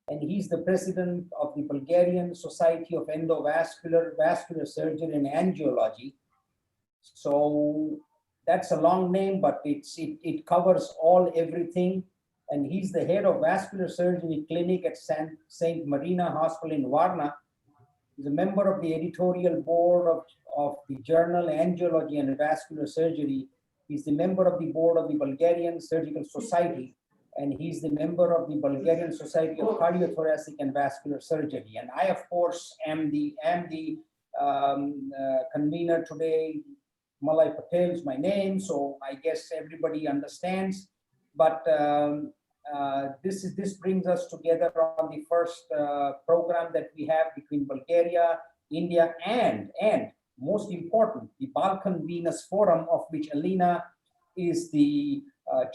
and he's the president of the Bulgarian Society of Endovascular, Vascular Surgery and Angiology. So that's a long name, but it covers everything. And he's the head of vascular surgery clinic at St. Marina Hospital in Varna. He's a member of the editorial board of the journal Angiology and Vascular Surgery. He's the member of the board of the Bulgarian Surgical Society, and he's the member of the Bulgarian Society of Cardiothoracic and Vascular Surgery. And I, of course, am the convener today. Malai Patel is my name, so I guess everybody understands. But this brings us together on the first program that we have between Bulgaria, India, and most important, the Balkan Venous Forum, of which Alina is the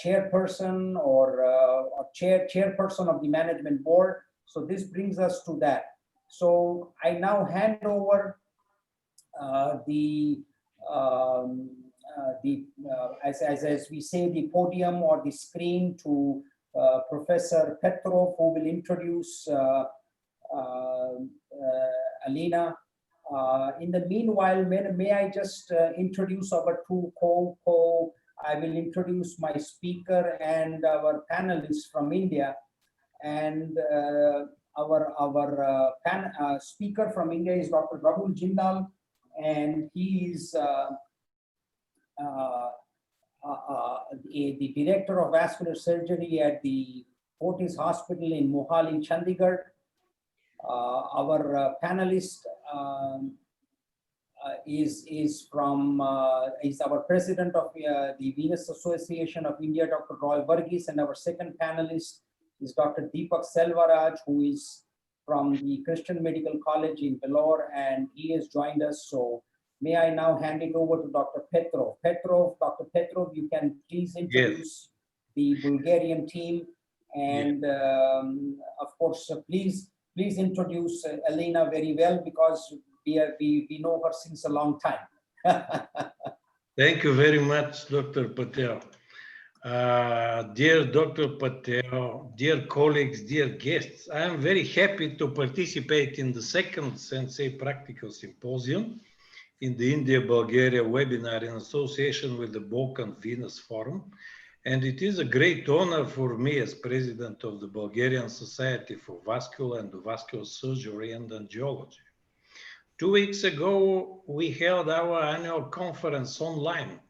chairperson or chairperson of the management board. So this brings us to that. So I now hand over as we say, the podium or the screen to Professor Petrov, who will introduce Alina. In the meanwhile, may I just introduce our two I will introduce my speaker and our panelists from India. And our speaker from India is Dr. Rahul Jindal, and he is the director of vascular surgery at the Fortis Hospital in Mohali, Chandigarh. Our panelist is our president of the Venous Association of India, Dr. Roy Varghese, and our second panelist is Dr. Deepak Selvaraj, who is from the Christian Medical College in Vellore, and he has joined us. So may I now hand it over to Dr. Petrov. Dr. Petrov, you can please introduce the Bulgarian team, and of course, please introduce Alina very well, because we know her since a long time. Thank you very much, Dr. Patel. Dear Dr. Patel, dear colleagues, dear guests, I am very happy to participate in the second Sensei Practical Symposium in the India-Bulgaria webinar in association with the Balkan Venous Forum. And it is a great honor for me as president of the Bulgarian Society for Vascular and Endovascular Surgery and Angiology. 2 weeks ago, we held our annual conference online,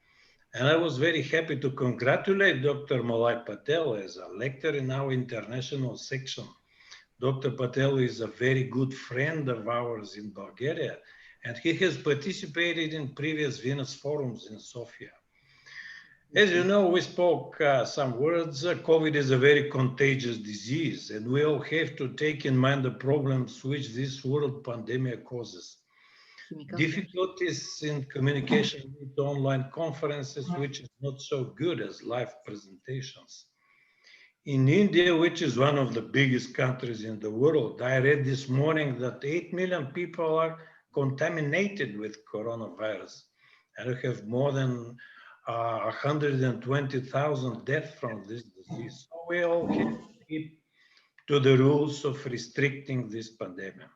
and I was very happy to congratulate Dr. Malai Patel as a lecturer in our international section. Dr. Patel is a very good friend of ours in Bulgaria, and he has participated in previous Venous forums in Sofia. As you know, we spoke some words. COVID is a very contagious disease, and we all have to take in mind the problems which this world pandemic causes. Difficulties in communication with online conferences, which is not so good as live presentations. In India, which is one of the biggest countries in the world, I read this morning that 8 million people are contaminated with coronavirus, and we have more than 120,000 deaths from this disease. So we all have to keep to the rules of restricting this pandemic.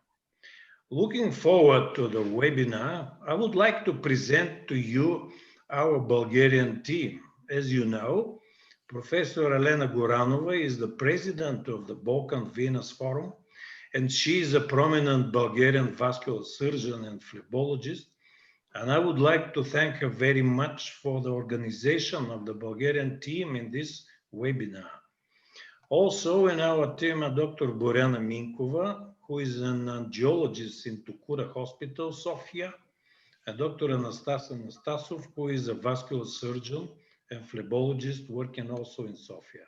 Looking forward to the webinar, I would like to present to you our Bulgarian team. As you know, Professor Elena Goranova is the president of the Balkan Venous Forum, and she is a prominent Bulgarian vascular surgeon and phlebologist. And I would like to thank her very much for the organization of the Bulgarian team in this webinar. Also in our team are Dr. Borjana Minkova, who is an angiologist in Tukura Hospital, Sofia, and Dr. Anastas Anastasov, who is a vascular surgeon and phlebologist working also in Sofia.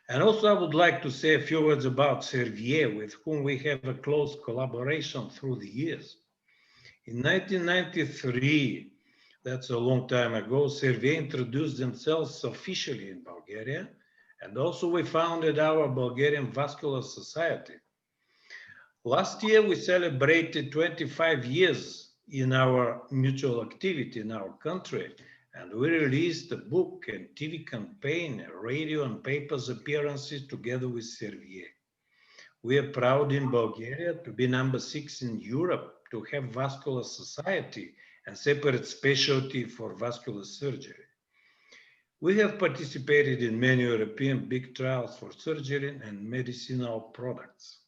And also I would like to say a few words about Servier, with whom we have a close collaboration through the years. In 1993, that's a long time ago, Servier introduced themselves officially in Bulgaria, and also we founded our Bulgarian Vascular Society. Last year, we celebrated 25 years in our mutual activity in our country, and we released a book and TV campaign, radio and papers appearances together with Servier. We are proud in Bulgaria to be number 6 in Europe to have vascular society and separate specialty for vascular surgery. We have participated in many European big trials for surgery and medicinal products.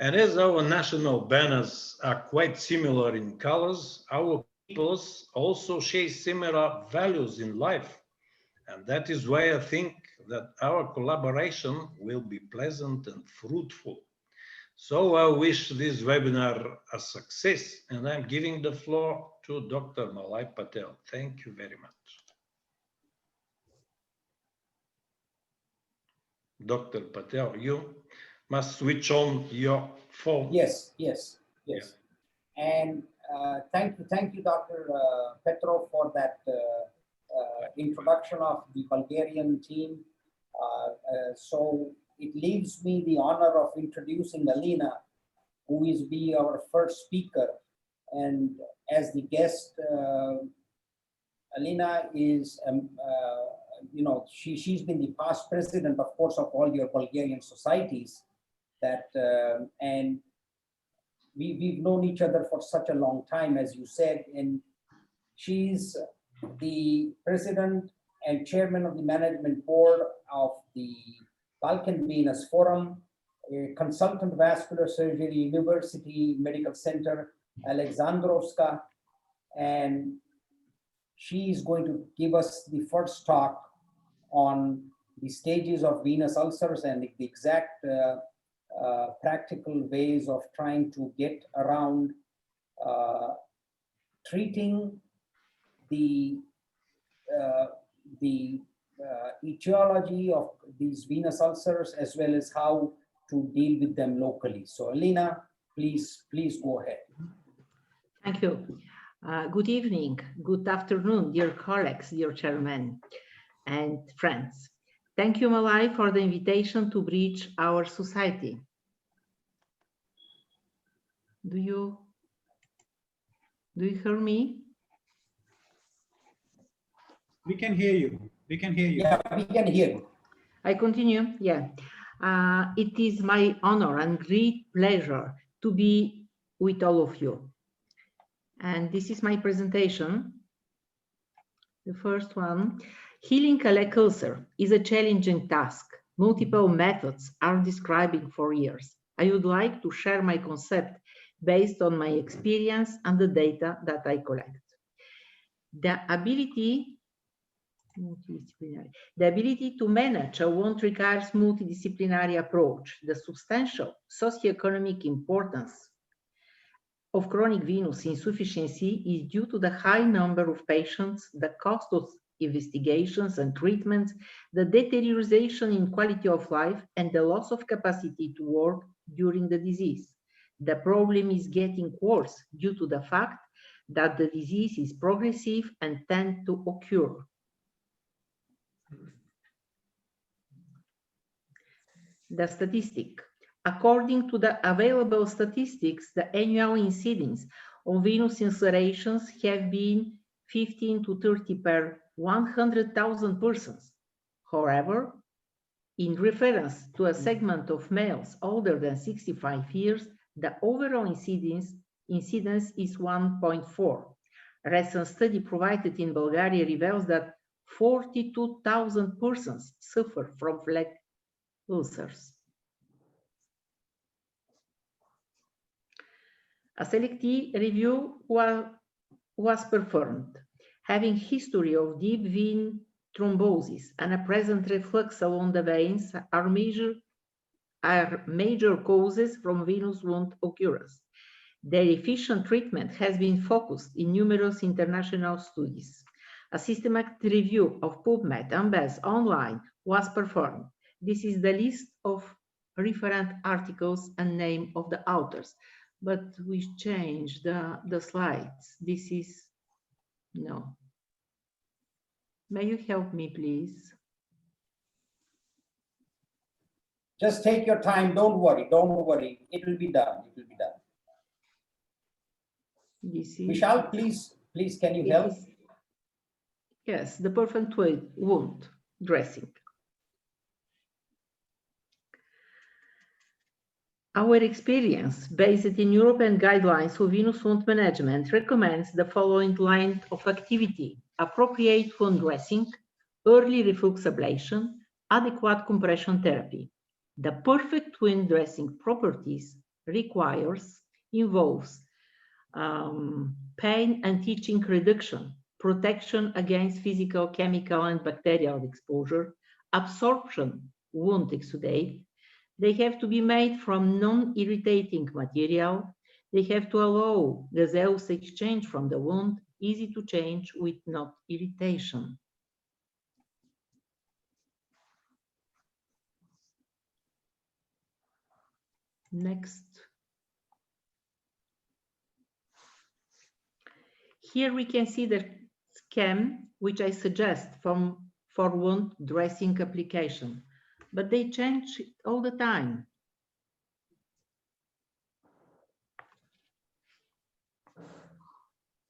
And as our national banners are quite similar in colors, our peoples also share similar values in life. And that is why I think that our collaboration will be pleasant and fruitful. So I wish this webinar a success, and I'm giving the floor to Dr. Malai Patel. Thank you very much. Dr. Patel, you must switch on your phone. Yes. Yeah. And thank you, Dr. Petrov, for that introduction of the Bulgarian team. So it leaves me the honor of introducing Alina, who is our first speaker. And as the guest, Alina is, she's been the past president, of course, of all your Bulgarian societies. And we've known each other for such a long time, as you said, and she's the president and chairman of the management board of the Balkan Venous Forum, a consultant vascular surgery University Medical Center, Alexandrovska, and she is going to give us the first talk on the stages of venous ulcers and the exact practical ways of trying to get around treating the etiology of these venous ulcers, as well as how to deal with them locally. So Alina, please go ahead. Thank you. Good evening, good afternoon, dear colleagues, dear chairman and friends. Thank you, Malai, for the invitation to bridge our society. Do you hear me? We can hear you. We can hear you. Yeah, we can hear you. I continue. Yeah. It is my honor and great pleasure to be with all of you. And this is my presentation. The first one. Healing a leg ulcer is a challenging task. Multiple methods are describing for years. I would like to share my concept based on my experience and the data that I collect. The ability to manage a wound requires multidisciplinary approach. The substantial socioeconomic importance of chronic venous insufficiency is due to the high number of patients, the cost of investigations and treatments, the deterioration in quality of life, and the loss of capacity to work during the disease. The problem is getting worse due to the fact that the disease is progressive and tends to occur. The statistic. According to the available statistics, the annual incidence of venous ulcerations have been 15 to 30 per 100,000 persons. However, in reference to a segment of males older than 65 years, the overall incidence is 1.4. A recent study provided in Bulgaria reveals that 42,000 persons suffer from leg ulcers. A selective review was performed. Having history of deep vein thrombosis and a present reflux along the veins are major causes from venous wound occurrence. Their efficient treatment has been focused in numerous international studies. A systematic review of PubMed and BES online was performed. This is the list of referent articles and name of the authors, but we changed the slides. This is, no. May you help me, please? Just take your time. Don't worry. Don't worry. It will be done. It will be done. This is, Vishal, please, can you help? Yes, the perfect wound dressing. Our experience, based in European guidelines for venous wound management, recommends the following line of activity: appropriate wound dressing, early reflux ablation, adequate compression therapy. The perfect wound dressing properties involves pain and itching reduction, protection against physical, chemical, and bacterial exposure, absorption, wound exudate. They have to be made from non-irritating material. They have to allow gaseous exchange from the wound, easy to change with not irritation. Next. Here we can see the scheme which I suggest for wound dressing application, but they change all the time.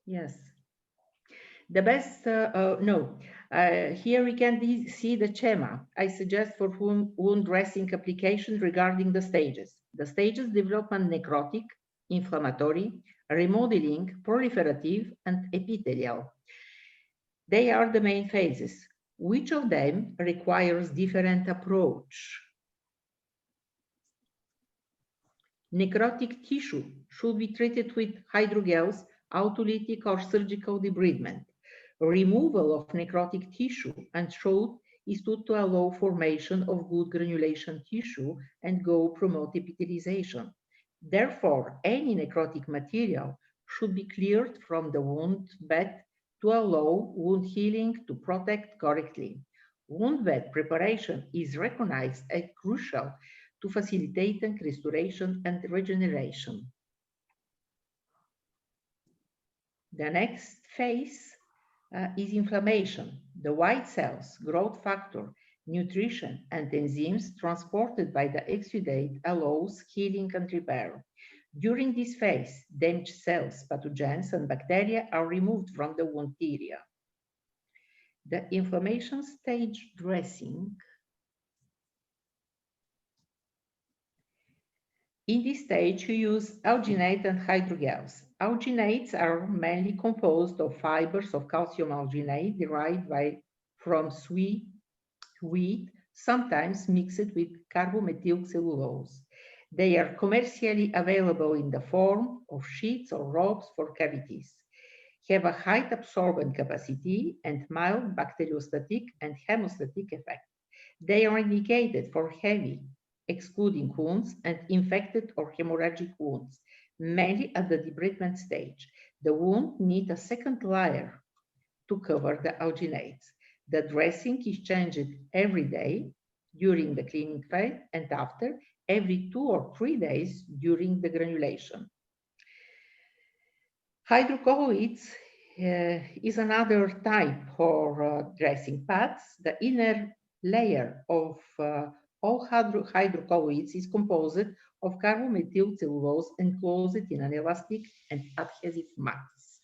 Yes. The best, here we can see the schema I suggest for wound dressing application regarding the stages. The stages: development, necrotic, inflammatory, remodeling, proliferative, and epithelial. They are the main phases. Which of them requires different approach? Necrotic tissue should be treated with hydrogels, autolytic or surgical debridement. Removal of necrotic tissue unshowed is to allow formation of good granulation tissue and promote epithelialization. Therefore, any necrotic material should be cleared from the wound bed to allow wound healing to protect correctly. Wound bed preparation is recognized as crucial to facilitate restoration and regeneration. The next phase is inflammation. The white cells, growth factor, nutrition, and enzymes transported by the exudate allows healing and repair. During this phase, damaged cells, pathogens, and bacteria are removed from the wound area. The inflammation stage dressing. In this stage, you use alginate and hydrogels. Alginates are mainly composed of fibers of calcium alginate derived from wheat, sometimes mixed with carbomethylcellulose. They are commercially available in the form of sheets or robes for cavities, have a high absorbent capacity and mild bacteriostatic and hemostatic effect. They are indicated for heavy, excluding wounds and infected or hemorrhagic wounds, mainly at the debridement stage. The wound needs a second layer to cover the alginates. The dressing is changed every day during the cleaning phase and after every 2 or 3 days during the granulation. Hydrocolloids is another type for dressing pads. The inner layer of all hydrocolloids is composed of carbomethylcellulose enclosed in an elastic and adhesive mass.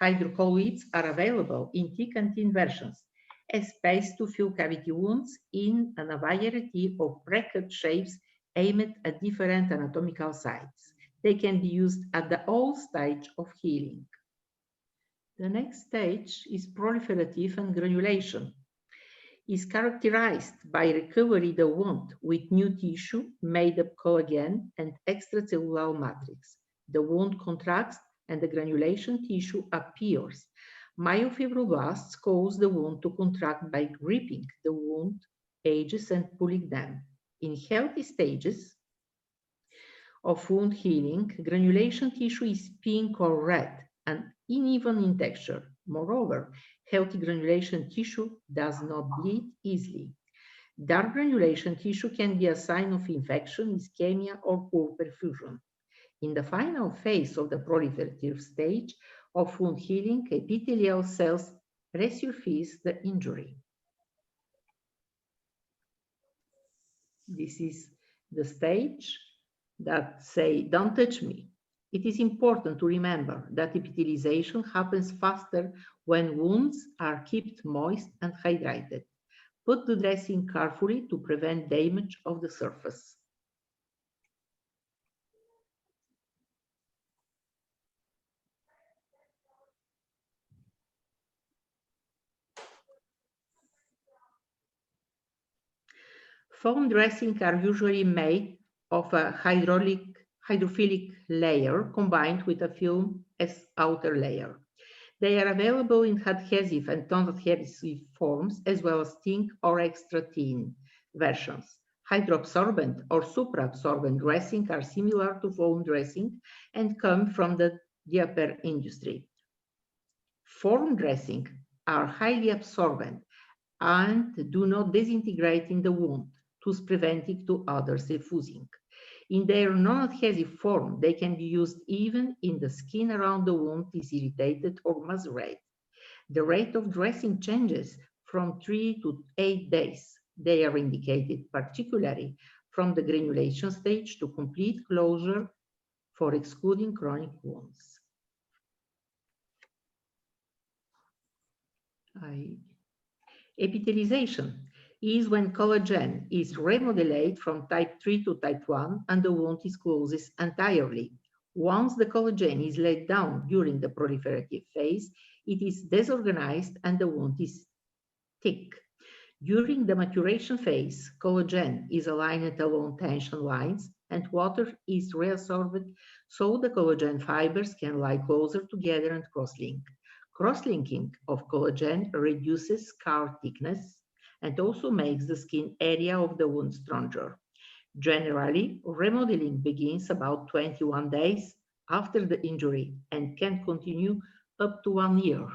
Hydrocolloids are available in thick and thin versions as paste to fill cavity wounds in a variety of bracket shapes aimed at different anatomical sites. They can be used at the all stage of healing. The next stage is proliferative and granulation. Is characterized by recovery the wound with new tissue made of collagen and extracellular matrix. The wound contracts and the granulation tissue appears. Myofibroblasts cause the wound to contract by gripping the wound edges and pulling them. In healthy stages of wound healing, granulation tissue is pink or red and uneven in texture. Moreover, healthy granulation tissue does not bleed easily. Dark granulation tissue can be a sign of infection, ischemia, or poor perfusion. In the final phase of the proliferative stage of wound healing, epithelial cells resurface the injury. This is the stage that say, "Don't touch me." It is important to remember that epithelialization happens faster when wounds are kept moist and hydrated. Put the dressing carefully to prevent damage of the surface. Foam dressings are usually made of a hydrophilic layer combined with a film as outer layer. They are available in adhesive and non-adhesive forms, as well as thin or extra thin versions. Hydroabsorbent or supraabsorbent dressing are similar to foam dressing and come from the diaper industry. Foam dressings are highly absorbent and do not disintegrate in the wound, thus preventing to others effusing. In their non-adhesive form, they can be used even in the skin around the wound is irritated or macerated. The rate of dressing changes from 3 to 8 days. They are indicated particularly from the granulation stage to complete closure for excluding chronic wounds. Epithelialization is when collagen is remodeled from type 3 to type 1 and the wound is closed entirely. Once the collagen is laid down during the proliferative phase, it is disorganized and the wound is thick. During the maturation phase, collagen is aligned along tension lines and water is reabsorbed so the collagen fibers can lie closer together and cross-link. Cross-linking of collagen reduces scar thickness and also makes the skin area of the wound stronger. Generally, remodeling begins about 21 days after the injury and can continue up to 1 year.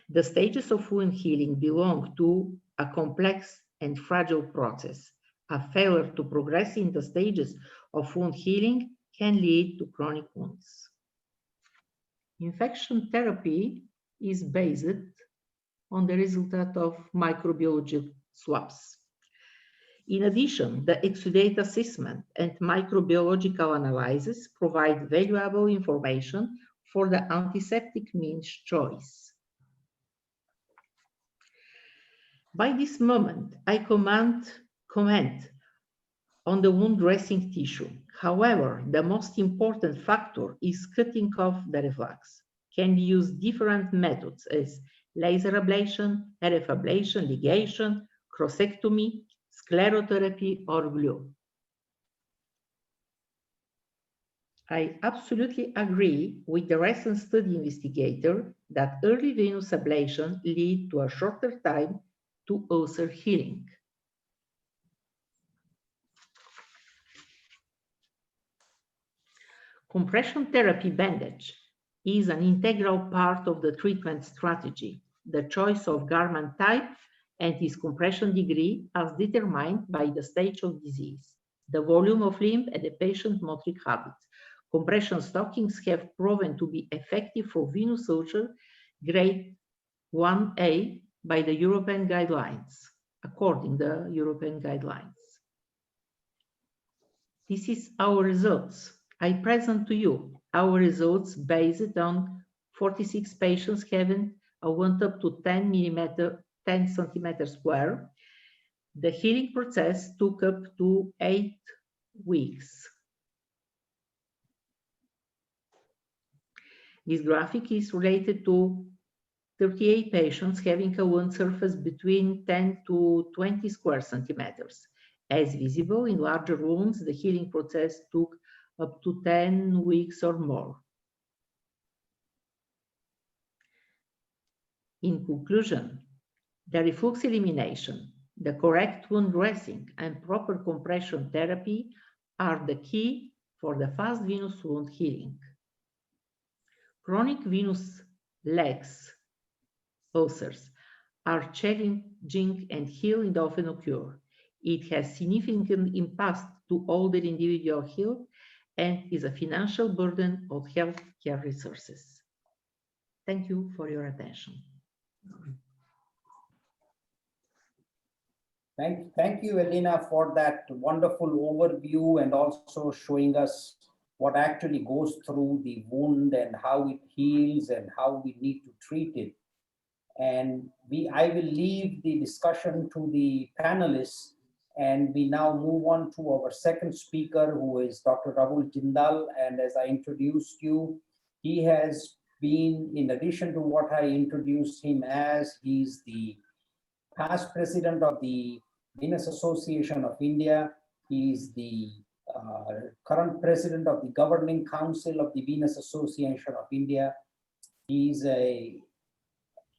The stages of wound healing belong to a complex and fragile process. A failure to progress in the stages of wound healing can lead to chronic wounds. Infection therapy is based on the result of microbiological swabs. In addition, the exudate assessment and microbiological analysis provide valuable information for the antiseptic means choice. By this moment, I comment on the wound dressing tissue. However, the most important factor is cutting off the reflux. Can be used different methods as laser ablation, RF ablation, ligation, crossectomy, sclerotherapy, or glue. I absolutely agree with the recent study investigator that early venous ablation leads to a shorter time to ulcer healing. Compression therapy bandage is an integral part of the treatment strategy. The choice of garment type and its compression degree are determined by the stage of disease, the volume of limb, and the patient's motoric habits. Compression stockings have proven to be effective for venous ulcer grade 1A by the European guidelines, according to the European guidelines. This is our results. I present to you our results based on 46 patients having a wound up to 10 centimeters square. The healing process took up to 8 weeks. This graphic is related to 38 patients having a wound surface between 10 to 20 square centimeters. As visible, in larger wounds, the healing process took up to 10 weeks or more. In conclusion, the reflux elimination, the correct wound dressing, and proper compression therapy are the key for the fast venous wound healing. Chronic venous legs ulcers are challenging and healing often occur. It has significant impact to older individual health and is a financial burden of healthcare resources. Thank you for your attention. Thank you, Elena, for that wonderful overview and also showing us what actually goes through the wound and how it heals and how we need to treat it. And I will leave the discussion to the panelists, and we now move on to our second speaker, who is Dr. Rahul Jindal. And as I introduced you, he has been, in addition to what I introduced him as, he's the past president of the Venous Association of India. He is the current president of the governing council of the Venous Association of India. He is a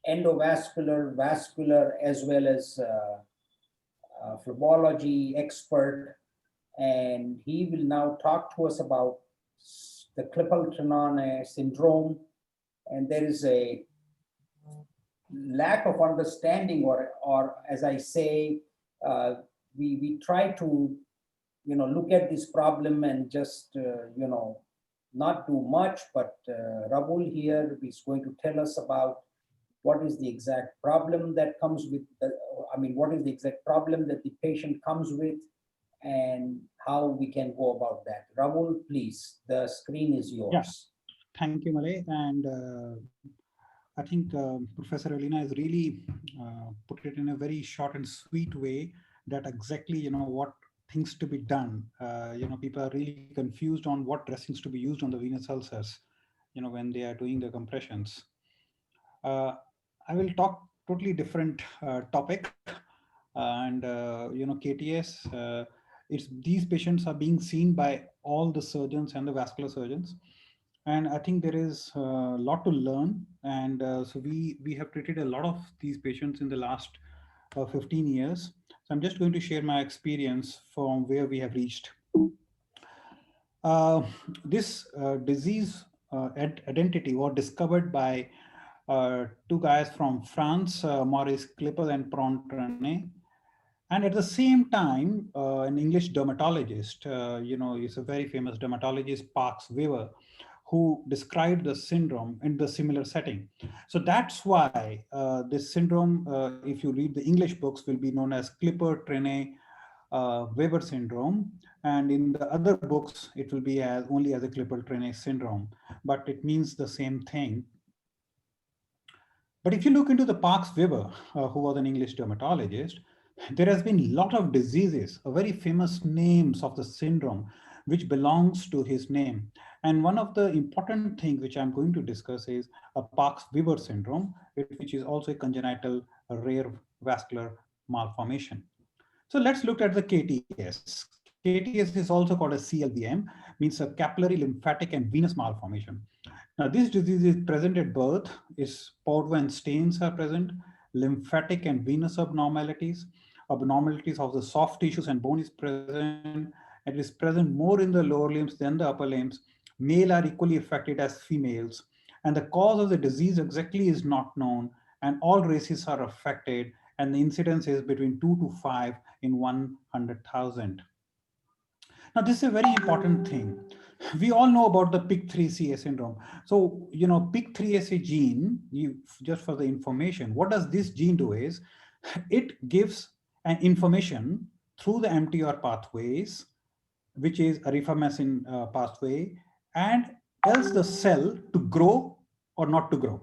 endovascular, vascular, as well as phlebology expert, and he will now talk to us about the Klippel-Trenaunay syndrome. And there is a lack of understanding, or as I say, we try to, look at this problem and just, not do much. But Rahul here is going to tell us about what is the exact problem that comes with, what is the exact problem that the patient comes with, and how we can go about that. Rahul, please, the screen is yours. Yeah. Thank you, Malay. And I think Professor Alina has really put it in a very short and sweet way that exactly, what things to be done. People are really confused on what dressings to be used on the venous ulcers, when they are doing the compressions. I will talk totally different topic, and KTS. These patients are being seen by all the surgeons and the vascular surgeons, and I think there is a lot to learn. And so we have treated a lot of these patients in the last 15 years. So I'm just going to share my experience from where we have reached. This disease identity was discovered by two guys from France, Maurice Klippel and Trenaunay. And at the same time, an English dermatologist, is a very famous dermatologist, Parks Weber, who described the syndrome in the similar setting. So that's why this syndrome, if you read the English books, will be known as Klippel-Trenaunay Weber syndrome. And in the other books, it will be only as a Klippel-Trenaunay syndrome, but it means the same thing. But if you look into the Parks Weber, who was an English dermatologist, there has been a lot of diseases, very famous names of the syndrome, which belongs to his name. And one of the important things which I'm going to discuss is a Parks-Weber syndrome, which is also a congenital rare vascular malformation. So let's look at the KTS. KTS is also called a CLVM, means a capillary lymphatic and venous malformation. Now, this disease is present at birth, Portman stains are present, lymphatic and venous abnormalities of the soft tissues and bone is present. It is present more in the lower limbs than the upper limbs. Male are equally affected as females. And the cause of the disease exactly is not known, and all races are affected, and the incidence is between 2 to 5 in 100,000. Now, this is a very important thing. We all know about the PIK3CA syndrome. So, PIK3CA gene, just for the information, what does this gene do is, it gives an information through the MTR pathways, which is a rifamycin pathway, and tells the cell to grow or not to grow.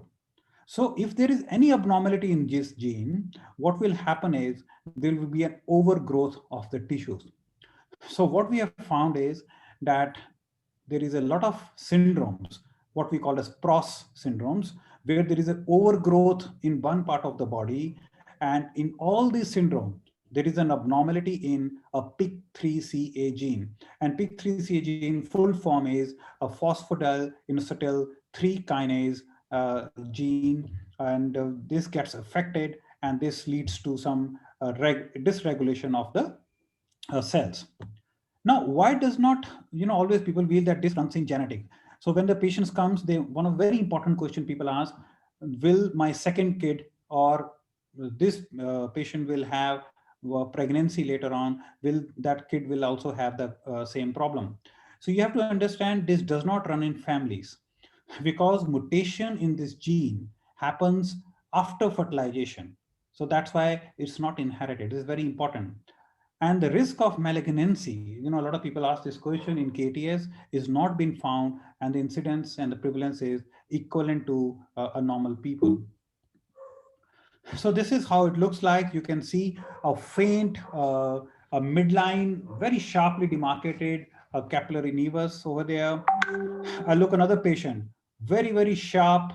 So if there is any abnormality in this gene, what will happen is there will be an overgrowth of the tissues. So what we have found is that there is a lot of syndromes, what we call as PROS syndromes, where there is an overgrowth in one part of the body. And in all these syndromes, there is an abnormality in a PIK3CA gene. And PIK3CA gene full form is a phosphodilyl-inositol 3 kinase gene. And this gets affected, and this leads to some dysregulation of the cells. Now, why does not, always people feel that this runs in genetic. So when the patients comes, one of the very important question people ask, will my second kid or this patient will have pregnancy later on, will that kid will also have the same problem? So you have to understand this does not run in families, because mutation in this gene happens after fertilization. So that's why it's not inherited. It's very important. And the risk of malignancy, a lot of people ask this question in KTS, is not been found, and the incidence and the prevalence is equivalent to a normal people. So this is how it looks like. You can see a faint, a midline, very sharply demarcated capillary nevus over there. I look another patient, very, very sharp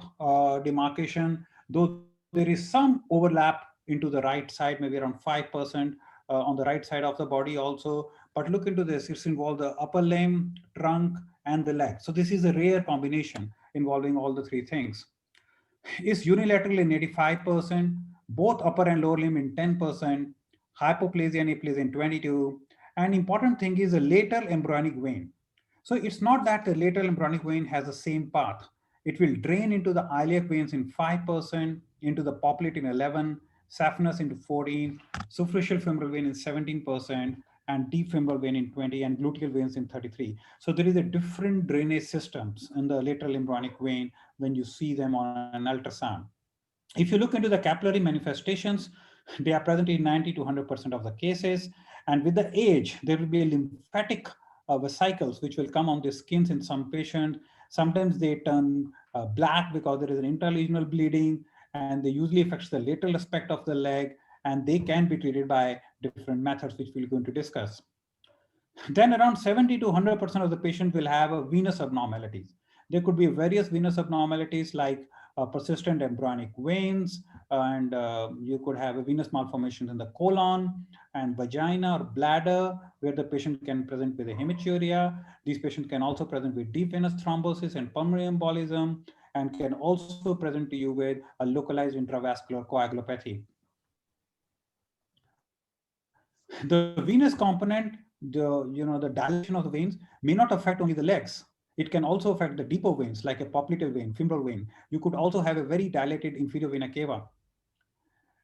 demarcation, though there is some overlap into the right side, maybe around 5%. on the right side of the body also. But look into this, it's involved the upper limb, trunk, and the leg. So this is a rare combination involving all the three things. Is unilateral in 85%, both upper and lower limb in 10%, hypoplasia and aplasia in 22%. And important thing is a lateral embryonic vein. So it's not that the lateral embryonic vein has the same path. It will drain into the iliac veins in 5%, into the poplite in 11, saphenous into 14, superficial femoral vein in 17%, and deep femoral vein in 20, and gluteal veins in 33. So there is a different drainage systems in the lateral embryonic vein when you see them on an ultrasound. If you look into the capillary manifestations, they are present in 90 to 100% of the cases. And with the age, there will be a lymphatic vesicles which will come on the skins in some patients. Sometimes they turn black because there is an intralesional bleeding, and they usually affects the lateral aspect of the leg, and they can be treated by different methods, which we're going to discuss. Then around 70 to 100% of the patient will have a venous abnormalities. There could be various venous abnormalities like persistent embryonic veins, and you could have a venous malformation in the colon and vagina or bladder, where the patient can present with a hematuria. These patients can also present with deep venous thrombosis and pulmonary embolism, and can also present to you with a localized intravascular coagulopathy. The venous component, the dilation of the veins may not affect only the legs. It can also affect the deeper veins like a popliteal vein, femoral vein. You could also have a very dilated inferior vena cava.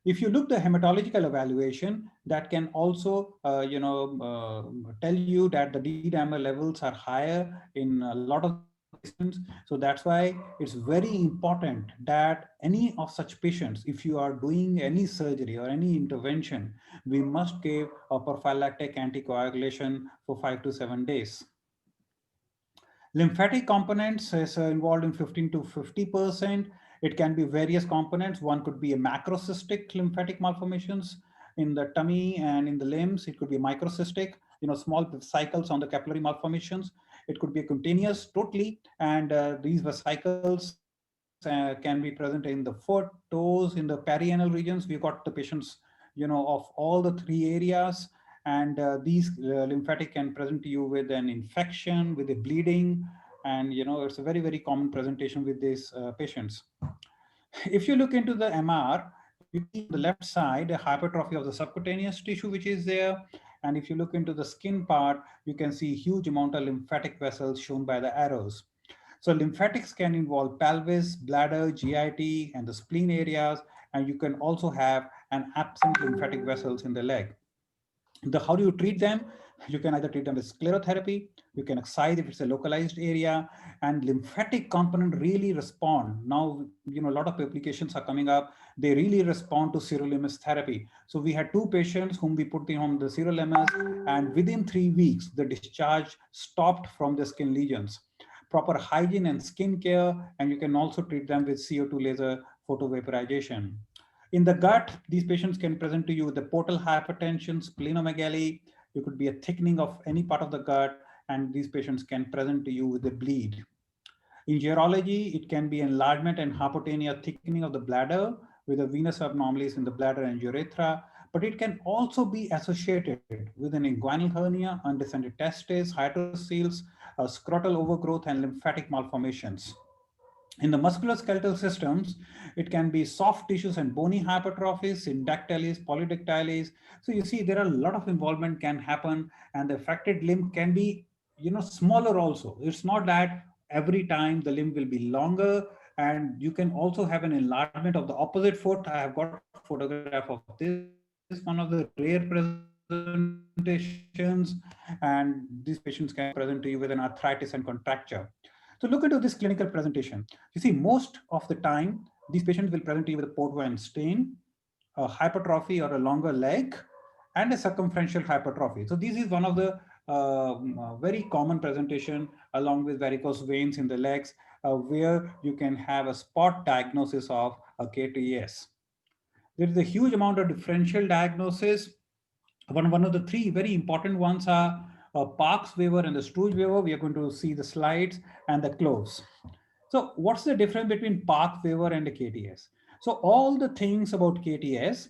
If you look the hematological evaluation, that can also tell you that the D-dimer levels are higher in a lot of the patients. So that's why it's very important that any of such patients, if you are doing any surgery or any intervention, we must give a prophylactic anticoagulation for 5 to 7 days. Lymphatic components is involved in 15 to 50%. It can be various components. One could be a macrocystic lymphatic malformations in the tummy and in the limbs. It could be microcystic, small vesicles on the capillary malformations. It could be continuous totally, and these vesicles can be present in the foot, toes, in the perianal regions. We've got the patients, of all the three areas, and these lymphatic can present to you with an infection, with a bleeding, and it's a very, very common presentation with these patients. If you look into the MR, you see on the left side a hypertrophy of the subcutaneous tissue which is there, and if you look into the skin part, you can see huge amount of lymphatic vessels shown by the arrows. So lymphatics can involve pelvis, bladder, GIT, and the spleen areas, and you can also have an absent lymphatic vessels in the leg. How do you treat them? You can either treat them with sclerotherapy, you can excise if it's a localized area, and lymphatic component really respond. Now, a lot of applications are coming up. They really respond to Sirolimus therapy. So we had 2 patients whom we put on the Sirolimus, and within 3 weeks, the discharge stopped from the skin lesions. Proper hygiene and skin care, and you can also treat them with CO2 laser photovaporization. In the gut, these patients can present to you with the portal hypertension, splenomegaly. It could be a thickening of any part of the gut, and these patients can present to you with a bleed. In urology, it can be enlargement and hypotonia, thickening of the bladder with the venous anomalies in the bladder and urethra, but it can also be associated with an inguinal hernia, undescended testes, hydrocele, scrotal overgrowth, and lymphatic malformations. In the musculoskeletal systems, it can be soft tissues and bony hypertrophies, syndactyles, polydactyles. So you see there are a lot of involvement can happen, and the affected limb can be, smaller also. It's not that every time the limb will be longer, and you can also have an enlargement of the opposite foot. I have got a photograph of this, one of the rare presentations, and these patients can present to you with an arthritis and contracture. So look into this clinical presentation. You see, most of the time, these patients will present to you with a port wine stain, a hypertrophy or a longer leg, and a circumferential hypertrophy. So this is one of the very common presentation along with varicose veins in the legs, where you can have a spot diagnosis of a KTS. There is a huge amount of differential diagnosis. One of the 3 very important ones are Parkes waiver and the Struge waiver. We are going to see the slides and the close. So what's the difference between Parkes waiver and a KTS? So all the things about KTS,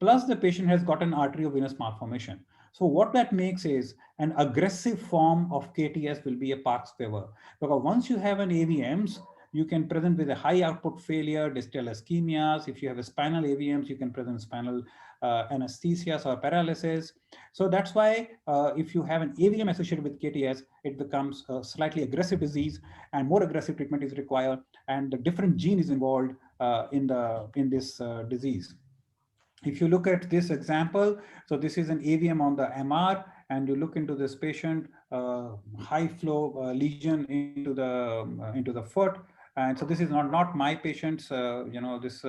plus the patient has got an arteriovenous malformation. So what that makes is an aggressive form of KTS will be a Parkes fever. Because once you have an AVMs, you can present with a high output failure, distal ischemias. If you have a spinal AVMs, you can present spinal anesthesias or paralysis. So that's why if you have an AVM associated with KTS, it becomes a slightly aggressive disease and more aggressive treatment is required, and the different gene is involved in this disease. If you look at this example, so this is an AVM on the MR, and you look into this patient, high flow lesion into the foot. And so this is not my patients, this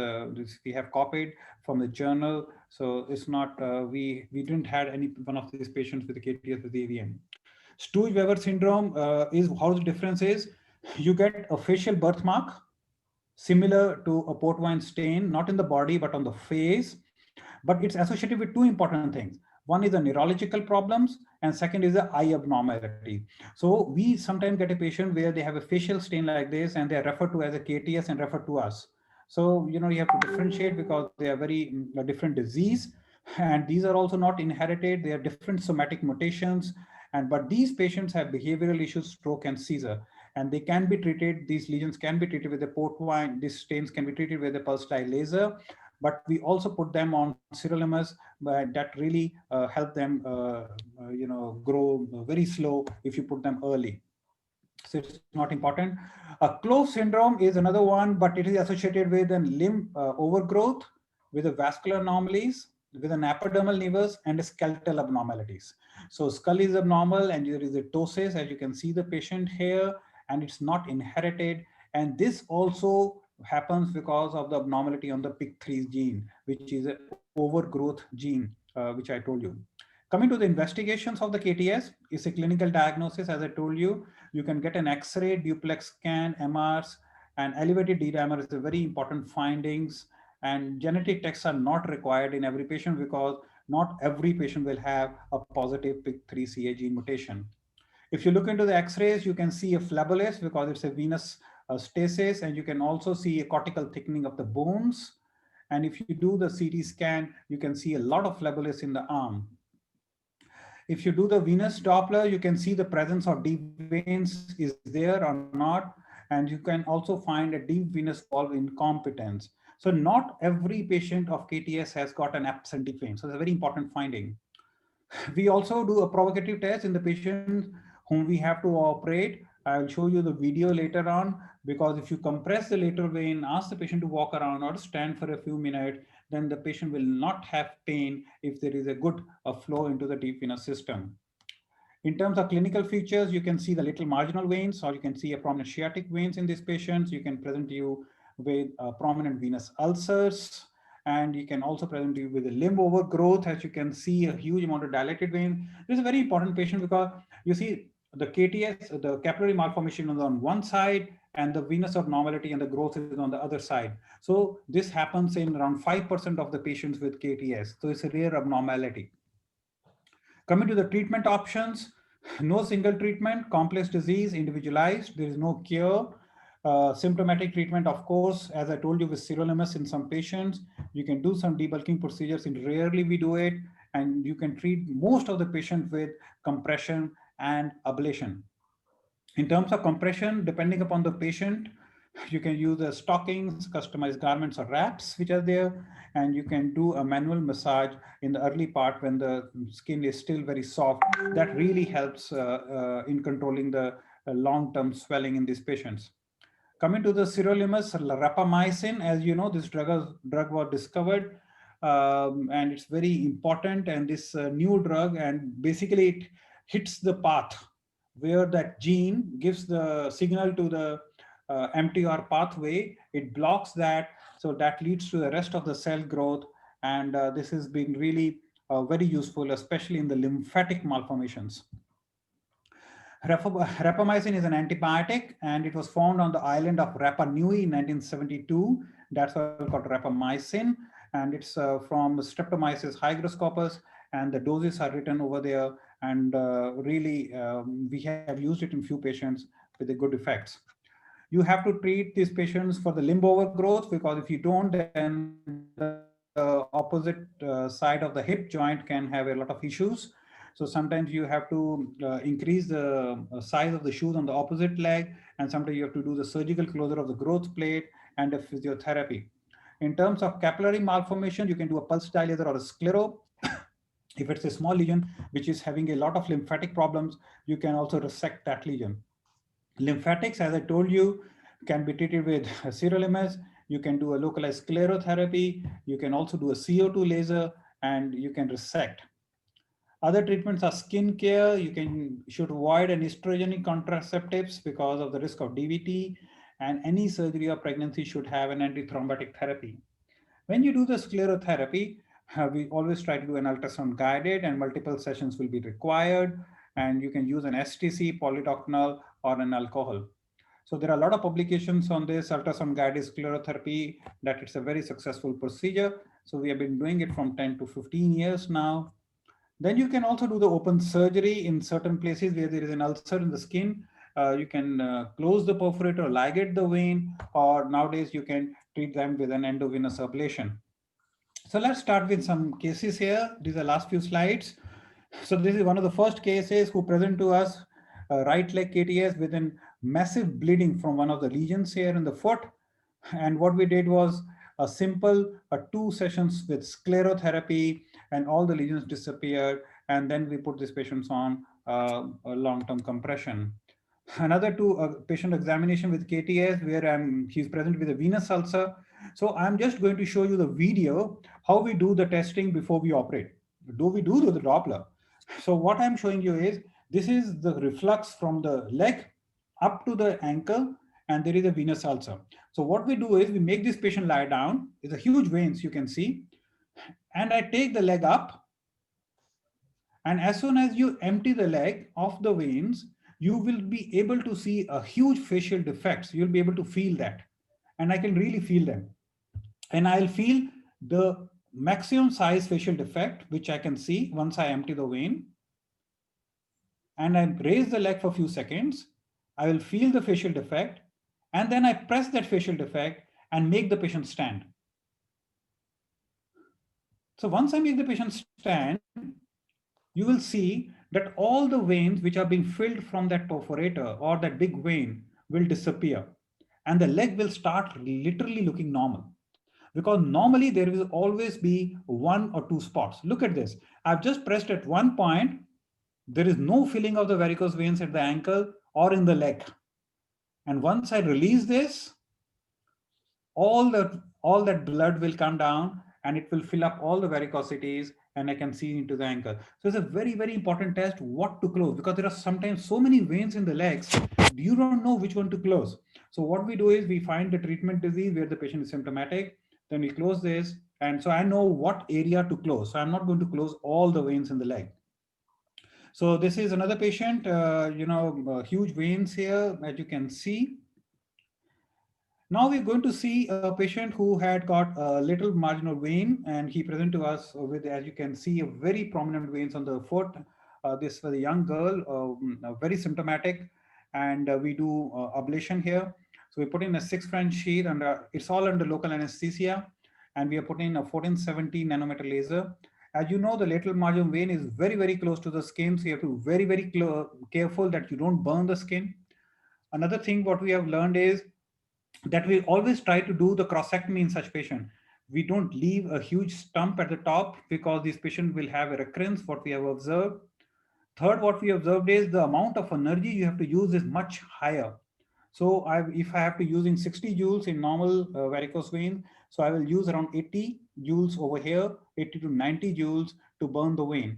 we have copied from the journal. So it's not, we didn't had any one of these patients with the KTS with the AVM. Stewart-Weber syndrome is how the difference is. You get a facial birthmark similar to a port wine stain, not in the body, but on the face. But it's associated with two important things. One is the neurological problems, and second is the eye abnormality. So we sometimes get a patient where they have a facial stain like this, and they are referred to as a KTS and referred to us. So, you have to differentiate because they are very different disease, and these are also not inherited. They are different somatic mutations, but these patients have behavioral issues, stroke and seizure, and they can be treated. These lesions can be treated with a port wine. These stains can be treated with a pulse dye laser, but we also put them on Sirolimus, that really help them, grow very slow if you put them early. So it's not important. Clove syndrome is another one, but it is associated with a limb overgrowth, with a vascular anomalies, with an epidermal nevus and skeletal abnormalities. So skull is abnormal and there is a ptosis, as you can see the patient here, and it's not inherited. And this also happens because of the abnormality on the PIK3 gene, which is an overgrowth gene, which I told you. Coming to the investigations of the KTS, is a clinical diagnosis. As I told you, you can get an Xray, duplex scan, MRs, and elevated D-dimer is a very important findings. And genetic tests are not required in every patient because not every patient will have a positive PIK3CA gene mutation. If you look into the X-rays, you can see a phlebolith because it's a venous stasis, and you can also see a cortical thickening of the bones. And if you do the CT scan, you can see a lot of phlebolith in the arm. If you do the venous Doppler, you can see the presence of deep veins is there or not. And you can also find a deep venous valve incompetence. So not every patient of KTS has got an absent vein. So it's a very important finding. We also do a provocative test in the patients whom we have to operate. I'll show you the video later on, because if you compress the lateral vein, ask the patient to walk around or stand for a few minutes, then the patient will not have pain if there is a good flow into the deep venous system. In terms of clinical features, you can see the little marginal veins, or you can see a prominent sciatic veins in these patients. You can present you with prominent venous ulcers, and you can also present you with a limb overgrowth. As you can see, a huge amount of dilated vein. This is a very important patient because you see the KTS, the capillary malformation is on one side, and the venous abnormality and the growth is on the other side. So this happens in around 5% of the patients with KTS. So it's a rare abnormality. Coming to the treatment options, no single treatment, complex disease, individualized, there is no cure. Symptomatic treatment, of course, as I told you, with sirolimus in some patients, you can do some debulking procedures, and rarely we do it, and you can treat most of the patient with compression and ablation. In terms of compression, depending upon the patient, you can use the stockings, customized garments or wraps which are there, and you can do a manual massage in the early part when the skin is still very soft. That really helps in controlling the long-term swelling in these patients. Coming to the sirolimus, rapamycin, as you know, this drug was discovered, and it's very important. And this new drug, and basically it hits the path where that gene gives the signal to the MTR pathway. It blocks that, so that leads to the rest of the cell growth. And this has been really very useful, especially in the lymphatic malformations. Rapamycin is an antibiotic, and it was found on the island of Rapa Nui in 1972. That's why it's called rapamycin, and it's from Streptomyces hygroscopus, and the doses are written over there. And really, we have used it in few patients with the good effects. You have to treat these patients for the limb overgrowth, because if you don't, then the opposite side of the hip joint can have a lot of issues. So sometimes you have to increase the size of the shoes on the opposite leg, and sometimes you have to do the surgical closure of the growth plate and a physiotherapy. In terms of capillary malformation, you can do a pulse dye laser or a sclero. If it's a small lesion which is having a lot of lymphatic problems, you can also resect that lesion. Lymphatics, as I told you, can be treated with Sirolimus. You can do a localized sclerotherapy. You can also do a CO2 laser, and you can resect. Other treatments are skin care. You should avoid an estrogenic contraceptives because of the risk of DVT, and any surgery or pregnancy should have an antithrombotic therapy. When you do the sclerotherapy, we always try to do an ultrasound guided, and multiple sessions will be required, and you can use an STC, polydocanol, or an alcohol. So there are a lot of publications on this ultrasound guided sclerotherapy, that it's a very successful procedure. So we have been doing it from 10 to 15 years now. Then you can also do the open surgery in certain places where there is an ulcer in the skin. You can close the perforator, ligate the vein, or nowadays you can treat them with an endovenous ablation. So let's start with some cases here. These are the last few slides. So this is one of the first cases who present to us right leg KTS with a massive bleeding from one of the lesions here in the foot. And what we did was a simple 2 sessions with sclerotherapy, and all the lesions disappeared. And then we put these patients on a long-term compression. Another patient examination with KTS where he's present with a venous ulcer. So I'm just going to show you the video, how we do the testing before we operate. Do we do the Doppler? So what I'm showing you is, this is the reflux from the leg up to the ankle, and there is a venous ulcer. So what we do is we make this patient lie down. It's a huge veins you can see. And I take the leg up. And as soon as you empty the leg of the veins, you will be able to see a huge facial defects. You'll be able to feel that. And I can really feel them. And I'll feel the maximum size facial defect, which I can see once I empty the vein. And I raise the leg for a few seconds. I will feel the facial defect. And then I press that facial defect and make the patient stand. So once I make the patient stand, you will see that all the veins which are being filled from that perforator or that big vein will disappear. And the leg will start literally looking normal. Because normally there will always be 1 or 2 spots. Look at this. I've just pressed at one point. There is no filling of the varicose veins at the ankle or in the leg. And once I release this, all that blood will come down and it will fill up all the varicosities, and I can see into the ankle. So it's a very, very important test what to close, because there are sometimes so many veins in the legs, you don't know which one to close. So what we do is we find the treatment disease where the patient is symptomatic, then we close this. And so I know what area to close. So I'm not going to close all the veins in the leg. So this is another patient, huge veins here, as you can see. Now we're going to see a patient who had got a little marginal vein, and he presented to us with, as you can see, a very prominent veins on the foot. This was a young girl, very symptomatic, and we do ablation here. So we put in a 6 French sheath, and it's all under local anesthesia, and we are putting a 1470 nanometer laser. As you know, the lateral marginal vein is very, very close to the skin, so you have to be very, very careful that you don't burn the skin. Another thing what we have learned is that we always try to do the crossectomy in such patient. We don't leave a huge stump at the top, because this patient will have a recurrence, what we have observed. Third, what we observed is the amount of energy you have to use is much higher. So if I have to use in 60 joules in normal varicose vein, so I will use around 80 joules over here, 80 to 90 joules to burn the vein.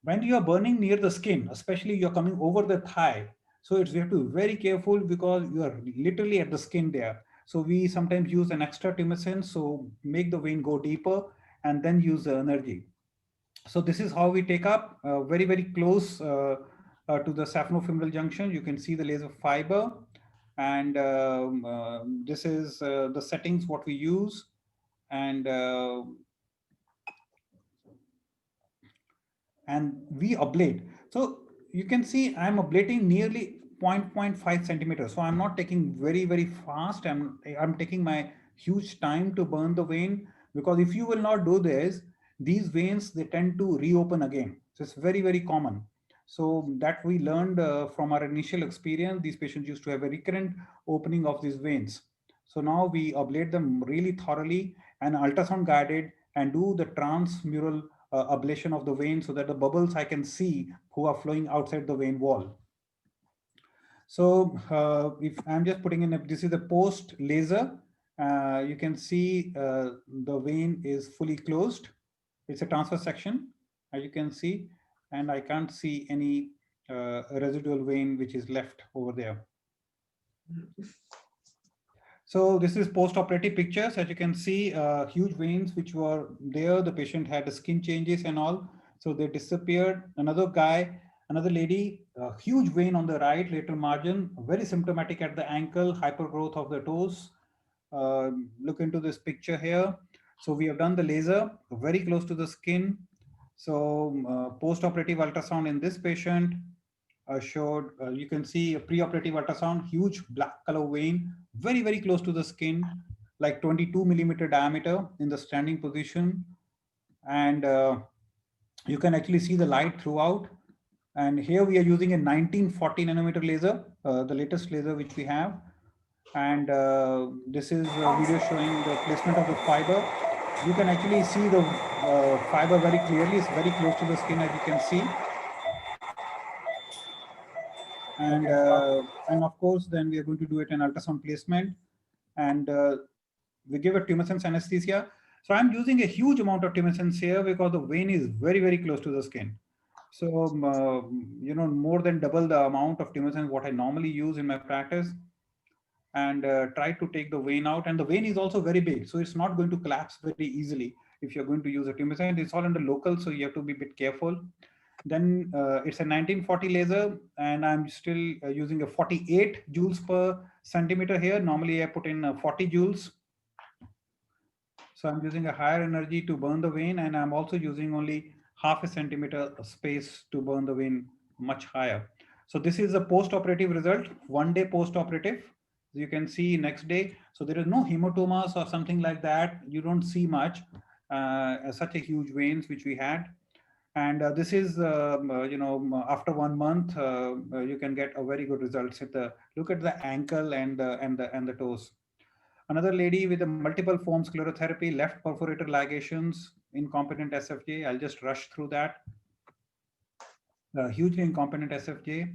When you are burning near the skin, especially you're coming over the thigh, so we have to be very careful, because you are literally at the skin there. So we sometimes use an extra Tumescent, so make the vein go deeper and then use the energy. So this is how we take up very, very close to the saphenofemoral junction. You can see the laser fiber, and this is the settings what we use, and we ablate. So you can see I'm ablating nearly 0.5 centimeters. So I'm not taking very, very fast. I'm taking my huge time to burn the vein. because if you will not do this, these veins, they tend to reopen again. So it's very, very common. So that we learned from our initial experience, these patients used to have a recurrent opening of these veins. So now we ablate them really thoroughly and ultrasound guided and do the transmural ablation of the vein so that the bubbles I can see who are flowing outside the vein wall. So if I'm just putting in, this is the post laser, you can see the vein is fully closed. It's a transfer section, as you can see, and I can't see any residual vein which is left over there. So this is post-operative pictures. As you can see, huge veins which were there. The patient had skin changes and all, so they disappeared. Another guy, another lady, huge vein on the right lateral margin, very symptomatic at the ankle, hypergrowth of the toes. Look into this picture here. So we have done the laser very close to the skin. So post-operative ultrasound in this patient showed, you can see a preoperative ultrasound, huge black color vein, very, very close to the skin, like 22 millimeter diameter in the standing position. And you can actually see the light throughout. And here we are using a 1940 nanometer laser, the latest laser which we have. And this is a video showing the placement of the fiber. You can actually see the fiber very clearly. It's very close to the skin, as you can see. And of course, then we are going to do it in ultrasound placement. And we give a Tumescent anesthesia. So I'm using a huge amount of Tumescent here because the vein is very, very close to the skin. So, you know, more than double the amount of Tumescent what I normally use in my practice, and try to take the vein out. And the vein is also very big, so it's not going to collapse very easily if you're going to use a Tumescent. It's all under local, so you have to be a bit careful. Then it's a 1940 laser, and I'm still using a 48 joules per centimeter here. Normally I put in 40 joules. So I'm using a higher energy to burn the vein, and I'm also using only half a centimeter space to burn the vein much higher. So this is a post-operative result, 1 day post-operative. You can see next day. So there is no hematomas or something like that. You don't see much, such a huge veins which we had. And this is, you know, after 1 month, you can get a very good results. Look at the ankle and the toes. Another lady with a multiple form sclerotherapy, left perforator ligations, incompetent SFJ. I'll just rush through that. Hugely incompetent SFJ.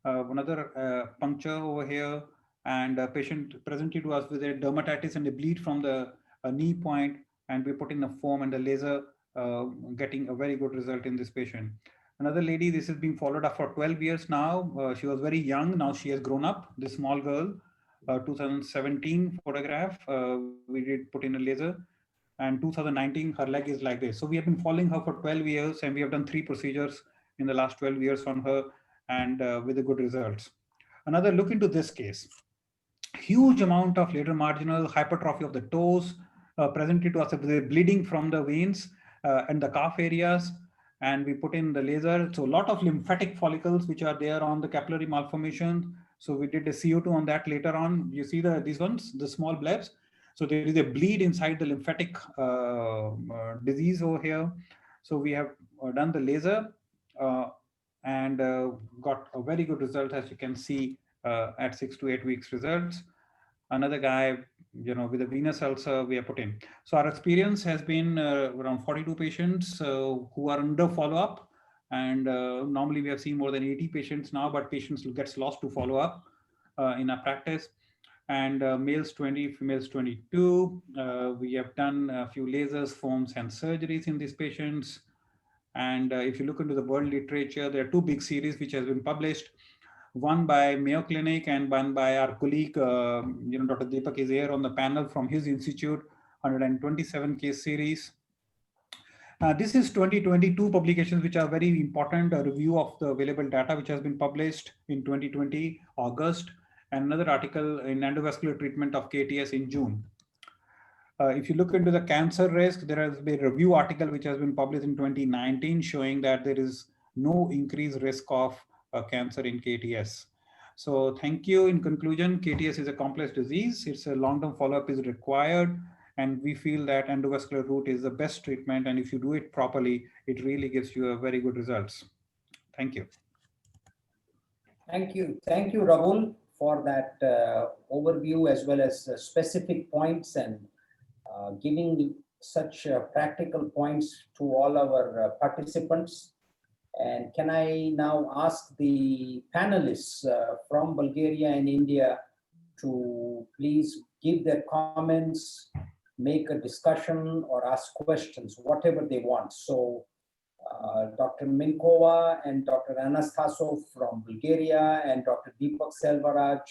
Another puncture over here, and a patient presented to us with a dermatitis and a bleed from the knee point, and we put in the foam and the laser, getting a very good result in this patient. Another lady, this is being followed up for 12 years now. She was very young. Now she has grown up, this small girl. 2017 photograph, we did put in a laser, and 2019 her leg is like this. So we have been following her for 12 years, and we have done 3 procedures in the last 12 years on her, and with the good results. Another look into this case. Huge amount of lateral marginal hypertrophy of the toes, presented to us with bleeding from the veins and the calf areas, and we put in the laser. So a lot of lymphatic follicles which are there on the capillary malformation. So we did a CO2 on that later on. You see these ones, the small blebs. So there is a bleed inside the lymphatic disease over here. So we have done the laser and got a very good result, as you can see at 6 to 8 weeks results. Another guy, you know, with a venous ulcer we have put in. So our experience has been around 42 patients who are under follow-up. And normally we have seen more than 80 patients now, but patients gets lost to follow up in our practice. And males 20, females 22. We have done a few lasers, foams, and surgeries in these patients. And if you look into the world literature, there are 2 big series which has been published. One by Mayo Clinic and one by our colleague, you know, Dr. Deepak is here on the panel from his institute, 127 case series. This is 2022 publications, which are very important, a review of the available data, which has been published in 2020, August, and another article in endovascular treatment of KTS in June. If you look into the cancer risk, there has been a review article which has been published in 2019 showing that there is no increased risk of cancer in KTS. So thank you. In conclusion, KTS is a complex disease. It's a long-term follow-up is required. And we feel that endovascular route is the best treatment. And if you do it properly, it really gives you a very good results. Thank you. Thank you. Thank you, Rahul, for that overview as well as specific points and giving such practical points to all our participants. And can I now ask the panelists from Bulgaria and India to please give their comments, make a discussion or ask questions, whatever they want. So Dr. Minkova and Dr. Anastasov from Bulgaria and Dr. Deepak Selvaraj